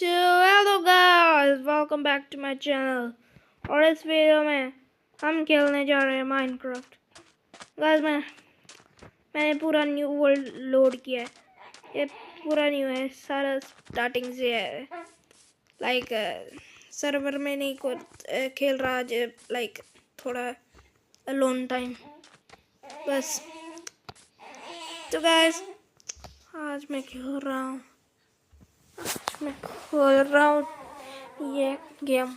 So hello guys, welcome back to my channel। और इस video में हम खेलने जा रहे हैं माइनक्राफ्ट। गाइस मैंने पूरा न्यू वर्ल्ड लोड किया है। ये पूरा न्यू है, सारा स्टार्टिंग से है। लाइक सर्वर में नहीं खेल रहा आज, लाइक थोड़ा अलोन टाइम बस। तो गाइस आज मैं खेल रहा हूँ, मैं खोल रहा हूँ ये गेम।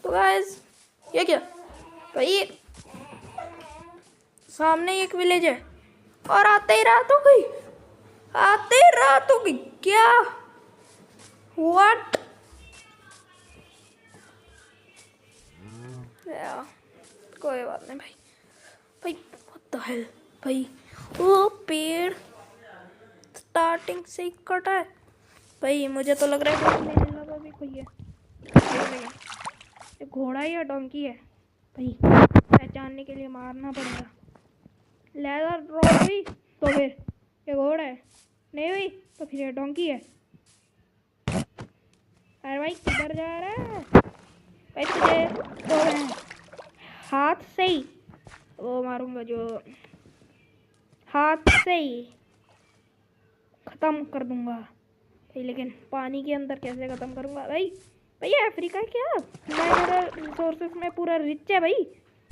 तो गाइस ये क्या भाई, सामने एक विलेज है और आते ही रात हो गई, आते ही रात हो गई। क्या व्हाट कोई बात नहीं भाई। भाई व्हाट द हेल भाई, वो पेड़ स्टार्टिंग से ही कटा है भाई। मुझे तो लग रहा है कोई मेरे लगा भी कोई है। ये घोड़ा या डोंकी है भाई, पहचानने के लिए मारना पड़ेगा। लेदर ड्रॉप हुई तो फिर ये घोड़ा है, नहीं हुई तो फिर ये डोंकी है। अरे भाई किधर जा रहा है भाई? तुझे तो मैं हाथ से ही वो मारूंगा, जो हाथ से ही खत्म कर दूंगा भाई। लेकिन पानी के अंदर कैसे खत्म करूंगा भाई? भैया अफ्रीका क्या नेचुरल रिसोर्सेस में पूरा रिच है भाई।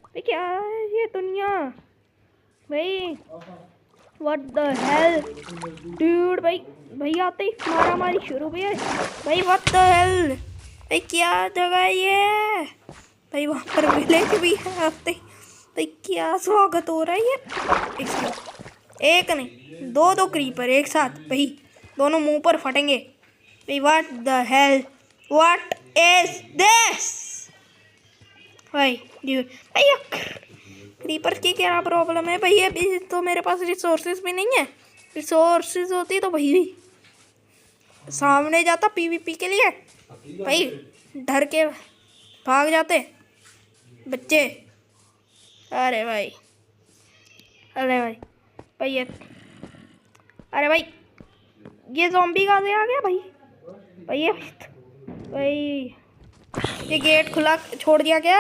भाई क्या है ये दुनिया भाई? व्हाट द हेल डूड भाई। भाई आते ही मारा मारी शुरू भी है भाई। व्हाट द हेल भाई, क्या जगह है ये भाई? वहाँ पर विलेज भी है। आते ही भाई क्या स्वागत हो रहा है ये। एक नहीं दो क्रीपर एक साथ भाई, दोनों मुंह पर फटेंगे भाई। What the hello, what is this भाई? भाई क्रीपर की क्या प्रॉब्लम है भाई? अभी तो मेरे पास रिसोर्सेज भी नहीं है। रिसोर्सेज होती तो भाई सामने जाता पीवीपी के लिए भाई। डर के भाग जाते बच्चे। अरे भाई, अरे भाई भाई ये, अरे भाई ये ज़ॉम्बी कहाँ से आ गया भाई? भाई ये गेट खुला छोड़ दिया क्या?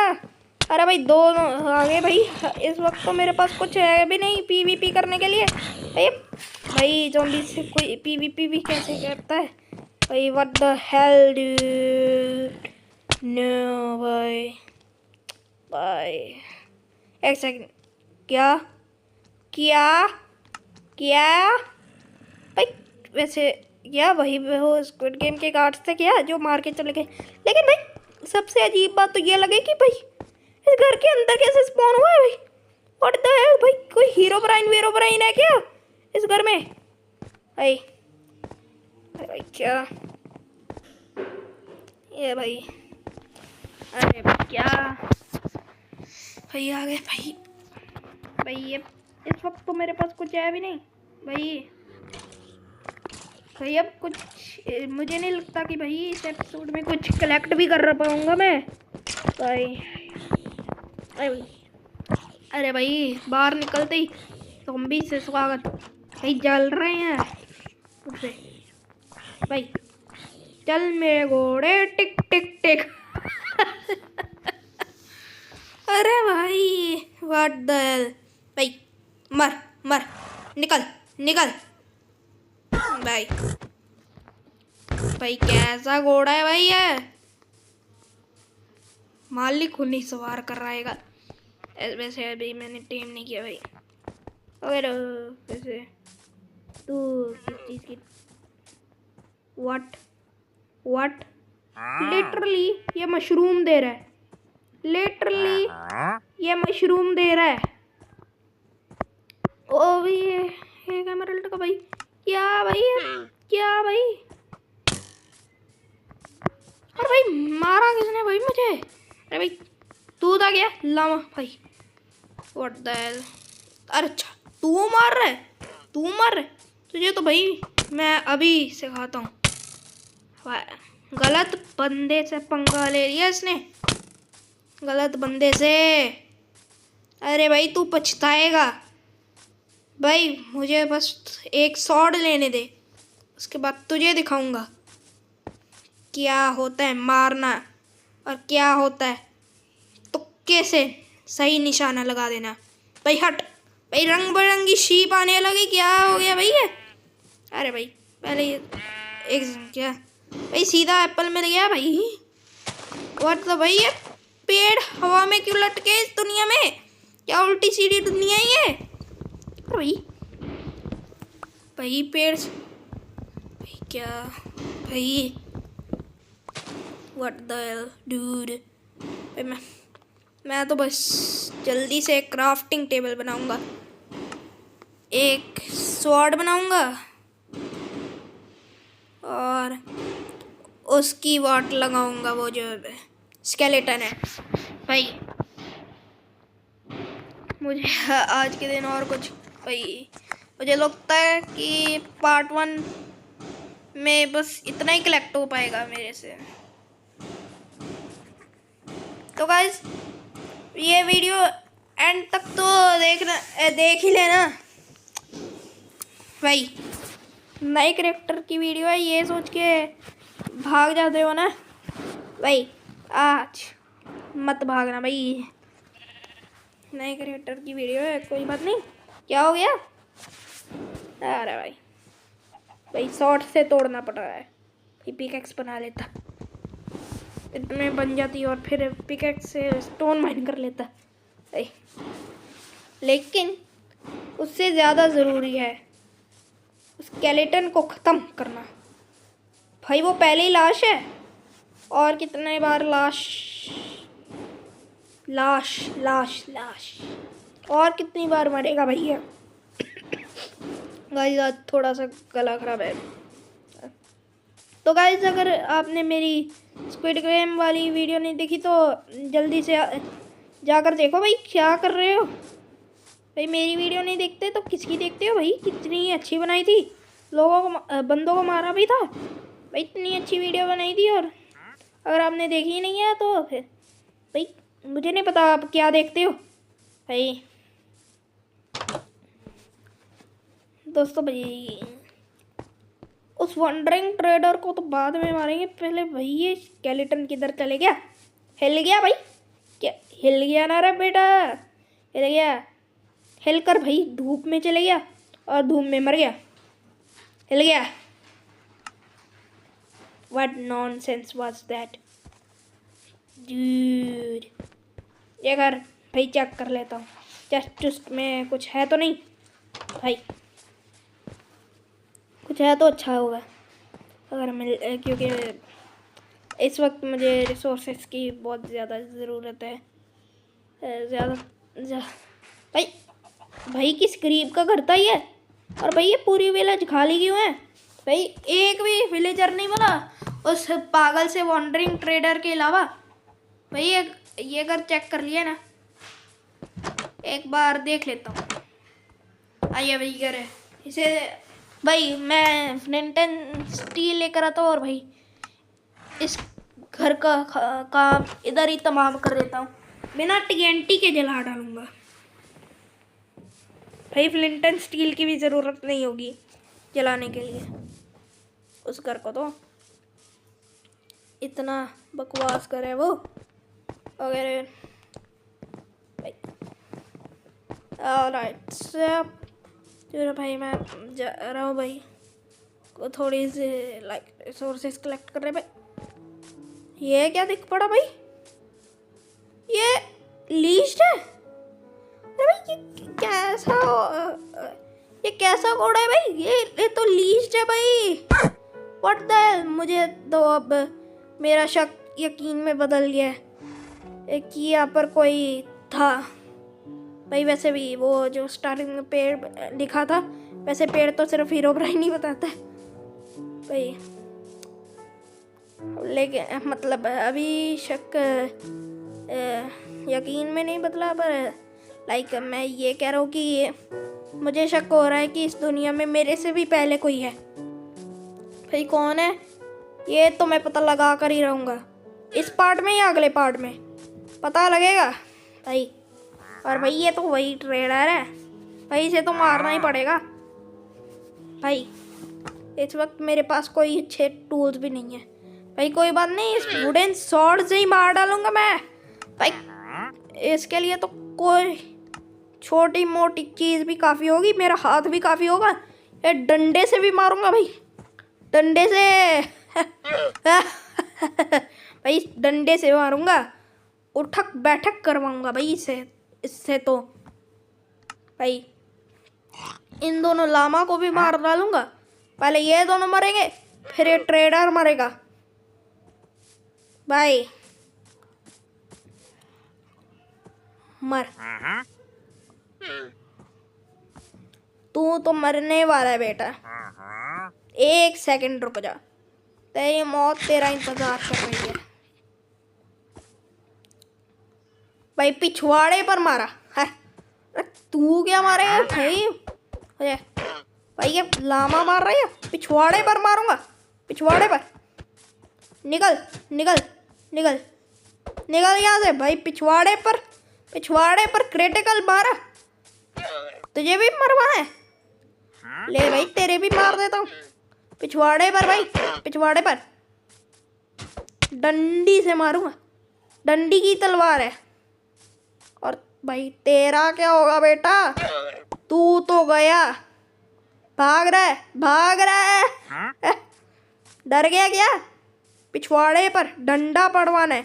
अरे भाई दो आ गए भाई। इस वक्त तो मेरे पास कुछ है भी नहीं पीवीपी करने के लिए भाई। ज़ॉम्बी से कोई पीवीपी भी कैसे करता है भाई? What the hell dude, no भाई। भाई एक सेकंड, क्या क्या क्या भाई? वैसे क्या वही वो स्क्विड गेम के गार्ड्स थे क्या जो मार के चले गए? लेकिन भाई सबसे अजीब बात तो ये लगे कि भाई इस घर के अंदर कैसे स्पॉन हुआ है भाई? व्हाट द हेल भाई, कोई हीरो ब्राइन है क्या इस घर में भाई? अरे भाई क्या ये भाई? अरे भाई क्या भाई आ गए भाई? भाई ये इस वक्त तो मेरे पास कुछ है भी नहीं भाई। भाई अब कुछ मुझे नहीं लगता कि भाई इस एपिसोड में कुछ कलेक्ट भी कर पाऊंगा मैं भाई। अरे भाई बाहर निकलते ही ज़ॉम्बी से स्वागत भाई, जल रहे हैं उसे भाई। चल मेरे घोड़े टिक टिक टिक। अरे भाई व्हाट द हेल भाई, मर मर, निकल निकल भाई। भाई कैसा घोड़ा है भाई ये? मालिक खुद नहीं सवार कर रहा है। वैसे अभी मैंने टीम नहीं किया भाई। अगर वैसे तू किस चीज़ की व्हाट लिटरली ये मशरूम दे रहा है, लिटरली ये मशरूम दे रहा है। ओ भी एक एमराल्ड का भाई, क्या भाई क्या भाई? अरे भाई मारा किसने भाई मुझे? अरे भाई तू था क्या लामा भाई? व्हाट द हेल, अरे अच्छा तू मार रहा है, तू मार रहा है तुझे तो भाई मैं अभी सिखाता हूँ। गलत बंदे से पंगा ले लिया इसने, गलत बंदे से। अरे भाई तू पछताएगा भाई मुझे बस एक स्वॉर्ड लेने दे, उसके बाद तुझे दिखाऊंगा क्या होता है मारना और क्या होता है तुक्के से सही निशाना लगा देना। भाई हट भाई, रंग बिरंगी शीप आने लगी, क्या हो गया भाई ये? अरे भाई पहले ये एक क्या भाई, सीधा एप्पल मिल गया भाई। और तो भाई ये पेड़ हवा में क्यों लटके इस दुनिया में? क्या उल्टी सीधी दुनिया है ये? भाई भाई पेड़ भाई क्या भाई, व्हाट द डूड। भाई मैं तो बस जल्दी से एक क्राफ्टिंग टेबल बनाऊंगा, एक स्वॉर्ड बनाऊंगा और उसकी वाट लगाऊंगा वो जो स्केलेटन है। भाई मुझे आज के दिन और कुछ भाई, मुझे लगता है कि पार्ट 1 में बस इतना ही कलेक्ट हो पाएगा मेरे से। तो गाइस ये वीडियो एंड तक तो देख ही लेना भाई। नए कैरेक्टर की वीडियो है, ये सोच के भाग जाते हो ना भाई, आज मत भागना भाई। नए कैरेक्टर की वीडियो है, कोई बात नहीं। क्या हो गया? अरे भाई भाई शॉर्ट से तोड़ना पड़ रहा है। पिकैक्स बना लेता, इतने बन जाती और फिर पिकैक्स से स्टोन माइन कर लेता भाई। लेकिन उससे ज़्यादा ज़रूरी है उस स्केलेटन को ख़त्म करना। भाई वो पहले ही लाश है, और कितने बार लाश लाश लाश लाश, और कितनी बार मरेगा भैया? गाइस आज थोड़ा सा गला खराब है। तो गाइस अगर आपने मेरी स्क्विड गेम वाली वीडियो नहीं देखी तो जल्दी से जाकर देखो भाई। क्या कर रहे हो भाई? मेरी वीडियो नहीं देखते तो किसकी देखते हो भाई? कितनी अच्छी बनाई थी, लोगों को बंदों को मारा भी था भाई, इतनी अच्छी वीडियो बनाई थी। और अगर आपने देखी नहीं है तो फिर भाई मुझे नहीं पता आप क्या देखते हो भाई। दोस्तों भाई उस वंडरिंग ट्रेडर को तो बाद में मारेंगे, पहले भाई ये स्केलेटन किधर चले गया? हिल गया भाई? क्या हिल गया ना रे बेटा? हिल गया? हिल कर भाई धूप में चले गया और धूप में मर गया। हिल गया? What nonsense was that dude? ये कर भाई, चेक कर लेता हूँ चेस्ट में कुछ है तो नहीं भाई। कुछ है तो अच्छा होगा अगर मिल, क्योंकि इस वक्त मुझे रिसोर्सेस की बहुत ज़्यादा ज़रूरत है। भाई भाई किस गरीब का घर था ये? और भाई ये पूरी विलेज खाली क्यों है भाई? एक भी विलेजर नहीं बोला उस पागल से वॉन्डरिंग ट्रेडर के अलावा? भाई ये घर चेक कर लिया ना, एक बार देख लेता हूँ। आइए भाई घर है इसे भाई, मैं फ्लिंटन स्टील लेकर आता हूँ और भाई इस घर का काम इधर ही तमाम कर देता हूँ, बिना TNT के जला डालूंगा भाई। फ्लिंटन स्टील की भी ज़रूरत नहीं होगी जलाने के लिए उस घर को। तो इतना बकवास करे वो वगैरह भाई। ऑलराइट चलो भाई मैं जा रहा हूँ भाई, को थोड़ी सी लाइक रिसोर्सेस कलेक्ट कर रहे भाई। ये क्या दिख पड़ा भाई? ये लीस्ट है? अरे भाई ये कैसा कोड है भाई? ये तो लीस्ट है भाई। व्हाट द, मुझे तो अब मेरा शक यकीन में बदल गया है कि यहाँ पर कोई था भाई। वैसे भी वो जो स्टार्टिंग में पेड़ लिखा था, वैसे पेड़ तो सिर्फ हीरोब्राइन ही बताता है भाई। लेकिन मतलब अभी शक यकीन में नहीं बदला, पर लाइक मैं ये कह रहा हूँ कि मुझे शक हो रहा है कि इस दुनिया में मेरे से भी पहले कोई है भाई। कौन है ये तो मैं पता लगा कर ही रहूँगा, इस पार्ट में या अगले पार्ट में पता लगेगा भाई। और भाई ये तो वही ट्रेडर है भाई इसे तो मारना ही पड़ेगा भाई। इस वक्त मेरे पास कोई अच्छे टूल्स भी नहीं है भाई। कोई बात नहीं, इस वुडन स्वॉर्ड से ही मार डालूंगा मैं भाई। इसके लिए तो कोई छोटी मोटी चीज़ भी काफ़ी होगी, मेरा हाथ भी काफ़ी होगा। ये डंडे से भी मारूंगा भाई, डंडे से भाई डंडे से मारूंगा, उठक बैठक करवाऊंगा भाई इससे तो भाई। इन दोनों लामा को भी मार डालूंगा। पहले ये दोनों मरेंगे, फिर ये ट्रेडर मरेगा भाई। मर, तू तो मरने वाला है बेटा। 1 सेकंड रुक जा, तेरी मौत तेरा इंतजार कर रही है भाई। पिछवाड़े पर मारा है। तू क्या मारे भाई? भाई ये लामा मार रही है, पिछवाड़े पर मारूंगा, पिछवाड़े पर। निकल निकल निकल निकल यहाँ से भाई। पिछवाड़े पर क्रिटिकल मारा। तुझे भी मरवाना है? ले भाई तेरे भी मार देता हूँ। पिछवाड़े पर भाई, पिछवाड़े पर डंडी से मारूंगा, डंडी की तलवार है। और भाई तेरा क्या होगा बेटा? तू तो गया। भाग रहा है डर गया क्या? पिछवाड़े पर डंडा पड़वाना है।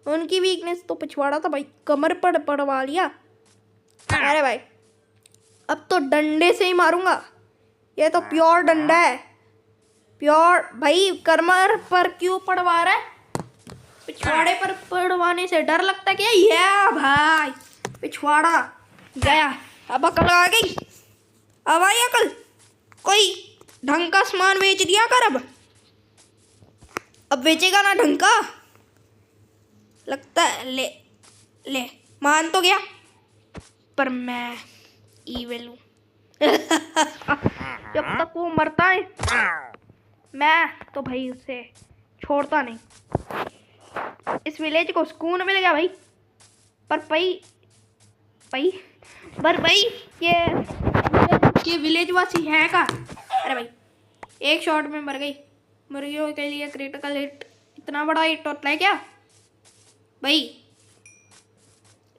उनकी वीकनेस तो पिछवाड़ा था भाई, कमर पर पड़वा लिया। अरे भाई अब तो डंडे से ही मारूंगा। ये तो प्योर डंडा है, प्योर भाई। कमर पर क्यों पड़वा रहा है? पिछवाड़े पर पड़वाने से डर लगता क्या? ये भाई पिछवाड़ा गया। अब अकल आ गई, अब आई अकल। कोई ढंग का सामान बेच दिया कर। अब बेचेगा ना ढंग का? लगता है ले मान तो गया, पर मैं ईविल हूँ। जब तक वो मरता है मैं तो भाई उसे छोड़ता नहीं। इस विलेज को सुकून मिल गया भाई। पर भाई ये विलेज वासी है का? अरे भाई एक शॉट में मर गई। मुर्गियों के लिए क्रिटिकल हिट, इतना बड़ा हिट होता है क्या भाई?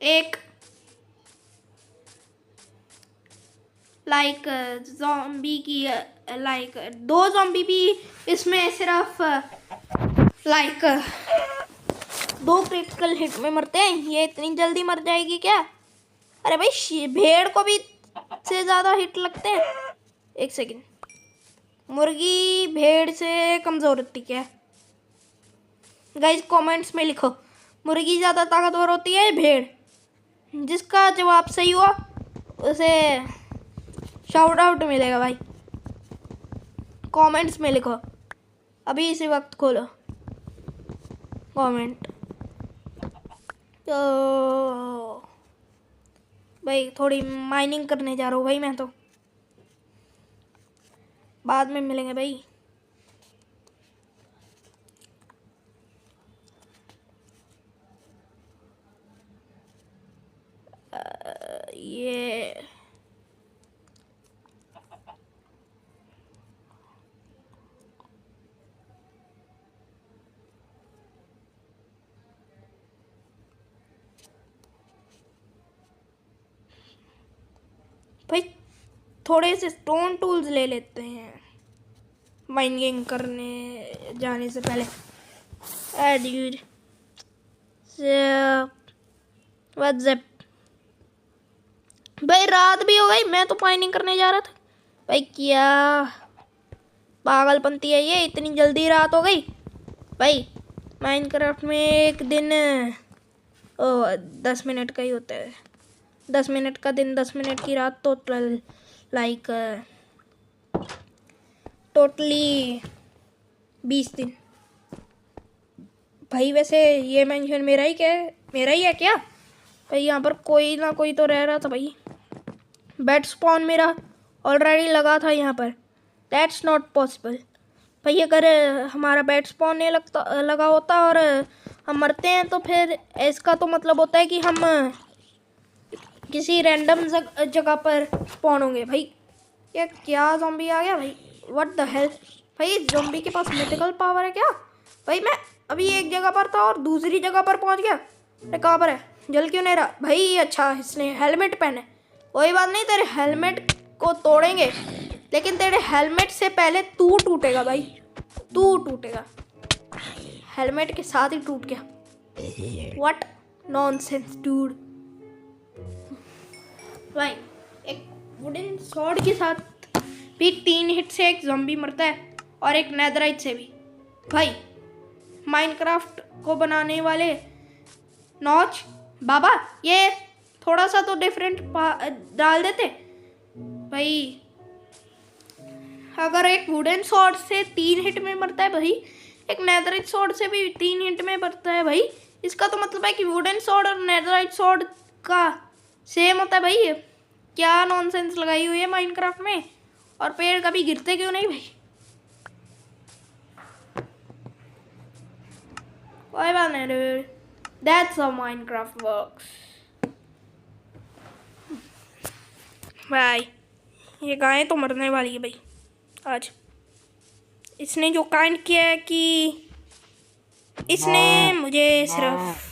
एक लाइक ज़ॉम्बी की लाइक 2 ज़ॉम्बी भी इसमें सिर्फ लाइक 2 क्रिटिकल हिट में मरते हैं। ये इतनी जल्दी मर जाएगी क्या? अरे भाई भेड़ को भी से ज़्यादा हिट लगते हैं। 1 सेकंड, मुर्गी भेड़ से कमज़ोर होती क्या? गाइस कमेंट्स में लिखो, मुर्गी ज़्यादा ताकतवर होती है भेड़? जिसका जवाब सही हुआ उसे शाउट आउट मिलेगा भाई। कमेंट्स में लिखो, अभी इसी वक्त खोलो कमेंट। तो भाई थोड़ी माइनिंग करने जा रहा हूँ भाई मैं तो, बाद में मिलेंगे भाई। ये भाई थोड़े से स्टोन टूल्स ले लेते हैं माइनिंग करने जाने से पहले। ड्यूड व्हाट्सएप भाई, रात भी हो गई, मैं तो माइनिंग करने जा रहा था भाई। क्या पागलपंती है ये, इतनी जल्दी रात हो गई भाई। माइनक्राफ्ट में एक दिन 10 मिनट का ही होता है। 10 मिनट का दिन, 10 मिनट की रात, तो लाइक टोटली 20 दिन भाई। वैसे ये मेंशन मेरा ही है क्या भाई? यहाँ पर कोई ना कोई तो रह रहा था भाई। बेड स्पॉन मेरा ऑलरेडी लगा था यहाँ पर। दैट्स नॉट पॉसिबल भाई। अगर हमारा बेड स्पॉन नहीं लगा होता और हम मरते हैं तो फिर इसका तो मतलब होता है कि हम किसी रैंडम जगह पर स्पॉन होंगे भाई। ये क्या ज़ॉम्बी आ गया भाई, व्हाट द हेल। भाई ज़ॉम्बी के पास मिथिकल पावर है क्या भाई? मैं अभी एक जगह पर था और दूसरी जगह पर पहुंच गया। अरे कहाँ पर है, जल क्यों नहीं रहा भाई? अच्छा इसने हेलमेट पहने, कोई बात नहीं, तेरे हेलमेट को तोड़ेंगे, लेकिन तेरे हेलमेट से पहले तू टूटेगा भाई, तू टूटेगा। हेलमेट के साथ ही टूट गया। What nonsense dude. भाई एक वुडन सॉर्ड के साथ भी 3 हिट से एक ज़ॉम्बी मरता है और एक नेदराइट से भी। भाई माइनक्राफ्ट को बनाने वाले नॉच बाबा ये थोड़ा सा तो डिफरेंट डाल देते भाई। अगर एक वुडन सॉर्ड से 3 हिट में मरता है भाई, एक नेदराइट सॉर्ड से भी 3 हिट में मरता है भाई, इसका तो मतलब है कि वुडन सॉर्ड और नेदराइट सॉर्ड का सेम होता है भाई। ये क्या नॉनसेंस लगाई हुई है माइनक्राफ्ट में। और पेड़ कभी गिरते क्यों नहीं भाई? कोई बात नहीं, दैट्स हाउ माइनक्राफ्ट वर्क्स भाई। ये गाय तो मरने वाली है भाई आज। इसने जो कांड किया है कि इसने मुझे सिर्फ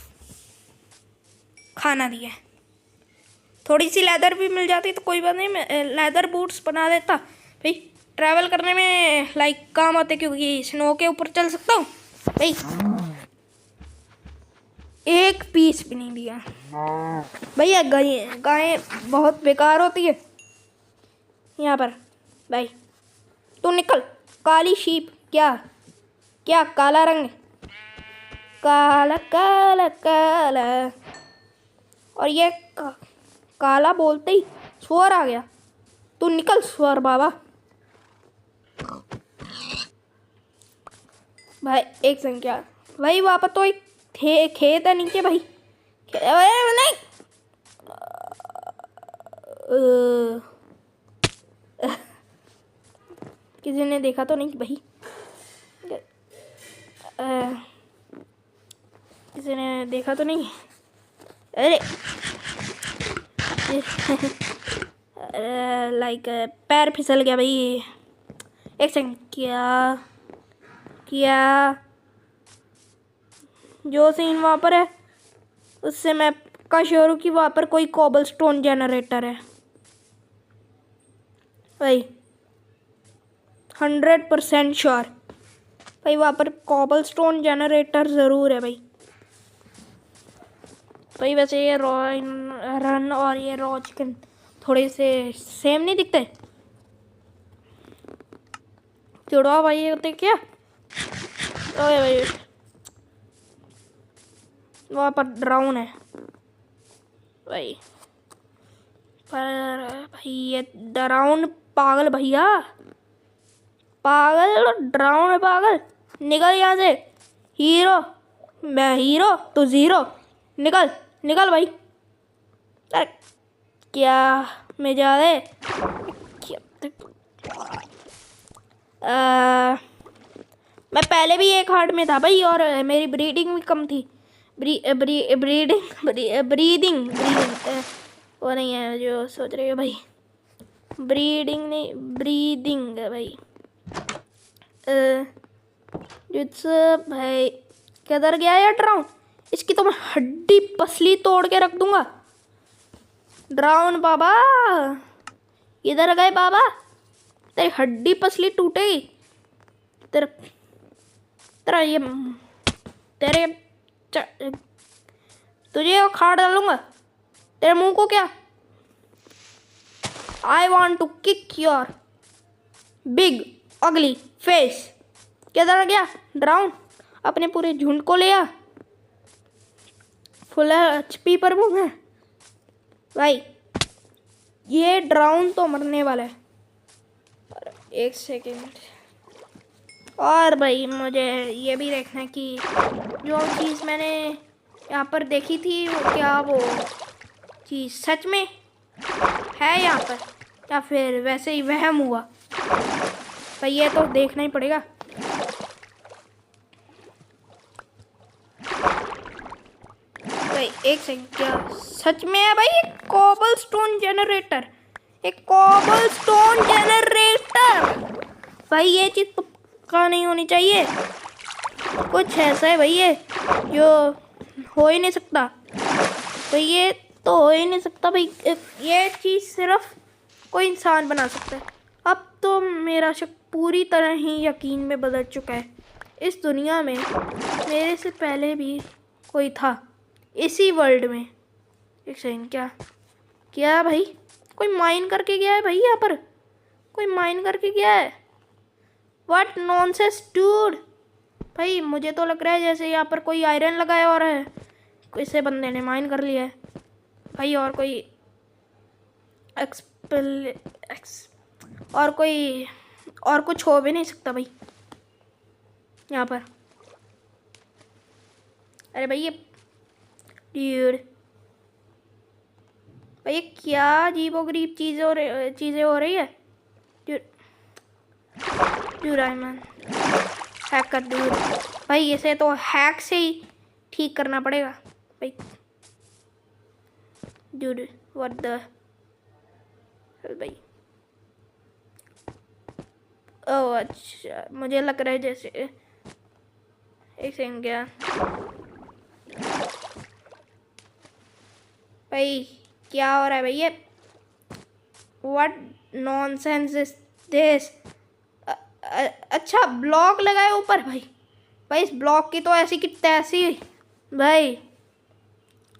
खाना दिया है। थोड़ी सी लेदर भी मिल जाती तो कोई बात नहीं, मैं लेदर बूट्स बना देता भाई। ट्रैवल करने में लाइक काम आते क्योंकि स्नो के ऊपर चल सकता हूँ भाई। एक पीस भी नहीं दिया भैया। गाय बहुत बेकार होती है यहाँ पर भाई। तू निकल काली शीप। क्या क्या काला रंग, काला काला काला। और ये काला बोलते ही स्वर आ गया। तू निकल स्वर बाबा। भाई एक संख्या भाई, वहाँ पर तो एक खेत है नीचे भाई। नहीं किसी ने देखा तो नहीं भाई? किसी ने देखा तो नहीं? अरे लाइक पैर फिसल गया भाई। एक सेकंड, क्या क्या जो सीन वहाँ पर है उससे मैं पक्का श्योर हूँ कि वहाँ पर कोई कोबलस्टोन जनरेटर है भाई। 100% श्योर भाई, वहाँ पर कोबलस्टोन जनरेटर ज़रूर है भाई। भाई वैसे ये रन और ये रॉ चिकन थोड़े से सेम नहीं दिखते? चिड़वा भाई होते क्या? ओए भाई वहाँ पर ड्राउन है भाई। पर भाई ये ड्राउन पागल भैया, पागल ड्राउन है पागल। निकल यहाँ से हीरो, मैं हीरो तो ज़ीरो। निकल निकल भाई। अरे क्या मैं जा रहे मैं पहले भी एक हार्ट में था भाई और मेरी ब्रीडिंग भी कम थी। ब्रीदिंग वो नहीं है जो सोच रहे हो भाई। ब्रीडिंग नहीं, ब्रीदिंग है भाई। भाई किधर गया यार ड्राउन? इसकी तो मैं हड्डी पसली तोड़ के रख दूंगा। ड्राउन बाबा इधर गए बाबा, तेरी हड्डी पसली टूटेगी। तेरा तेरा ये तेरे तुझे खाड़ डालूंगा तेरे मुंह को। क्या I want to kick your big ugly face. किधर गया ड्राउन? अपने पूरे झुंड को ले आ। फुल HP पर वो है भाई। ये ड्राउन तो मरने वाला है। एक सेकेंड और भाई मुझे ये भी देखना है कि जो चीज़ मैंने यहाँ पर देखी थी वो क्या वो चीज़ सच में है यहाँ पर या फिर वैसे ही वहम हुआ भाई। ये तो देखना ही पड़ेगा। भाई एक सेकंड, क्या सच में है भाई? एक कॉबल स्टोन जनरेटर, एक कॉबल स्टोन जनरेटर भाई, ये चीज़ तो पक्का नहीं होनी चाहिए। कुछ ऐसा है भाई ये जो हो ही नहीं सकता भाई, ये तो हो ही नहीं सकता भाई। ये चीज़ सिर्फ कोई इंसान बना सकता है। अब तो मेरा शक पूरी तरह ही यकीन में बदल चुका है। इस दुनिया में मेरे से पहले भी कोई था, इसी वर्ल्ड में। एक सेकंड, क्या क्या भाई? कोई माइन करके गया है भाई, यहाँ पर कोई माइन करके गया है। व्हाट नॉनसेंस डूड भाई, मुझे तो लग रहा है जैसे यहाँ पर कोई आयरन लगाया और है, किसी बंदे ने माइन कर लिया है भाई। और कोई और कुछ हो भी नहीं सकता भाई यहाँ पर। अरे भाई ये डूड भाई, ये क्या अजीबोगरीब चीज़ें हो रही है डूड रायमन। हैकर डूड भाई, इसे तो हैक से ही ठीक करना पड़ेगा भाई। डूड व्हाट द भाई। ओह अच्छा, मुझे लग रहा है जैसे एक सेकंड, क्या भाई क्या हो रहा है भाई? ये व्हाट नॉनसेंस इज दिस? अच्छा ब्लॉक लगाए ऊपर भाई। भाई इस ब्लॉक की तो ऐसी की तैसी भाई।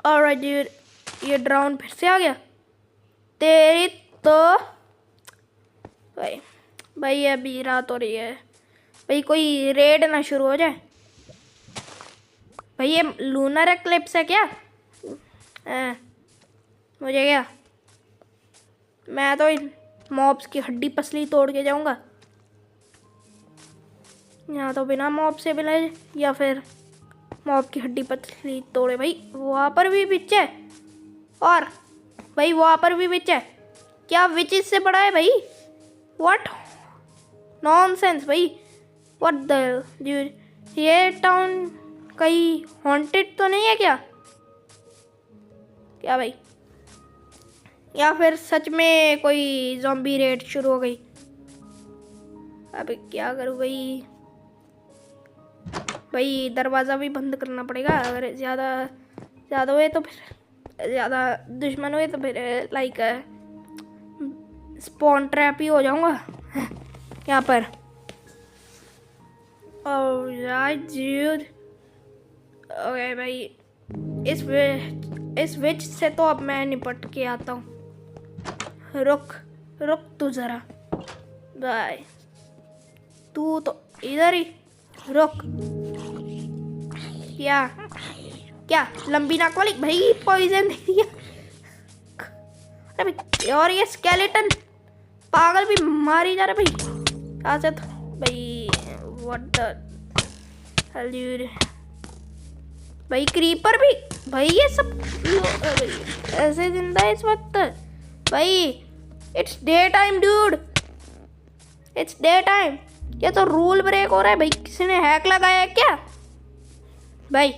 ऑलराइट डूड, ये ड्राउन फिर से आ गया तेरी तो भाई। भाई अभी रात हो रही है भाई, कोई रेड ना शुरू हो जाए भाई। ये लूनर एक्लिप्स है क्या? मुझे क्या, मैं तो इन मॉब्स की हड्डी पसली तोड़ के जाऊंगा। यहाँ तो बिना मॉब से मिलाए या फिर मॉब की हड्डी पसली तोड़े भाई। वहाँ पर भी बिच है, और भाई वहाँ पर भी बिच है। क्या विच इससे बड़ा है भाई? व्हाट नॉनसेंस भाई, व्हाट द डूड। ये टाउन कहीं हॉन्टेड तो नहीं है क्या? क्या भाई, या फिर सच में कोई ज़ॉम्बी रेड शुरू हो गई? अबे क्या करूँ भाई? भाई दरवाज़ा भी बंद करना पड़ेगा। अगर ज़्यादा हुए तो फिर, ज़्यादा दुश्मन हुए तो फिर लाइक स्पॉन ट्रैप ही हो जाऊंगा यहाँ पर। ऑलराइट डूड, ओके भाई, इस विच से तो अब मैं निपट के आता हूँ। रुक तू ज़रा बाय, तू तो इधर ही रुक। क्या लंबी नाक वाली भाई, पॉइजन दे दिया। अरे भाई, और ये स्केलेटन पागल भी मारी जा रहा भाई कहाँ से तो भाई। व्हाट द हेल डूड भाई, क्रीपर भी भाई, ये सब ऐसे जिंदा है इस वक्त भाई। It's day time dude, it's day time. ये तो रूल ब्रेक हो रहा है भाई, किसी ने हैक लगाया है क्या भाई?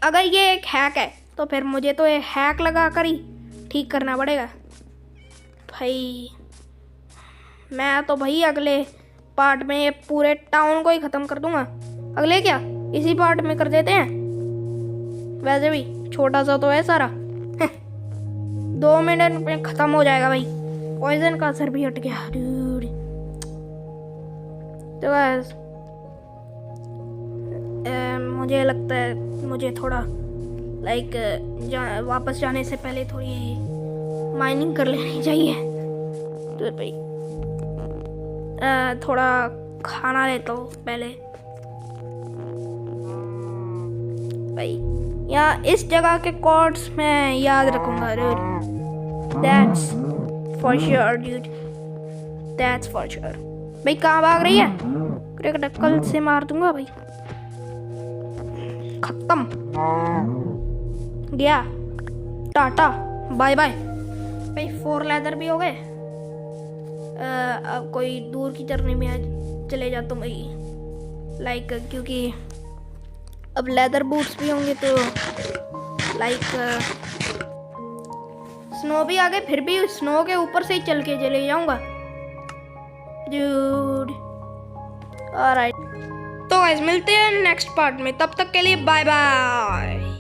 अगर ये एक हैक है तो फिर मुझे तो एक हैक लगा कर ही ठीक करना पड़ेगा भाई। मैं तो भाई अगले पार्ट में ये पूरे टाउन को ही ख़त्म कर दूंगा। अगले क्या, इसी पार्ट में कर देते हैं। वैसे भी छोटा सा तो है सारा 2 मिनट में ख़त्म हो जाएगा भाई। पॉइजन का असर भी हट गया डूड। तो बस मुझे लगता है मुझे थोड़ा लाइक वापस जाने से पहले थोड़ी माइनिंग कर लेनी चाहिए। तो भाई थोड़ा खाना लेता हूँ पहले भाई। यहाँ इस जगह के कोड्स मैं याद रखूँगा dude, that's for sure dude, that's for sure. भाई कहाँ भाग रही है? कल से मार दूंगा भाई। खत्म, गया, टाटा बाय बाय भाई। 4 लेदर भी हो गए। अब कोई दूर की जर्नी में चले जाता हूँ भाई, लाइक क्योंकि अब लेदर बूट्स भी होंगे तो लाइक स्नो भी आ गए, फिर भी स्नो के ऊपर से ही चल के चले जाऊंगा डूड। ऑलराइट, तो गाइस मिलते हैं नेक्स्ट पार्ट में, तब तक के लिए बाय बाय।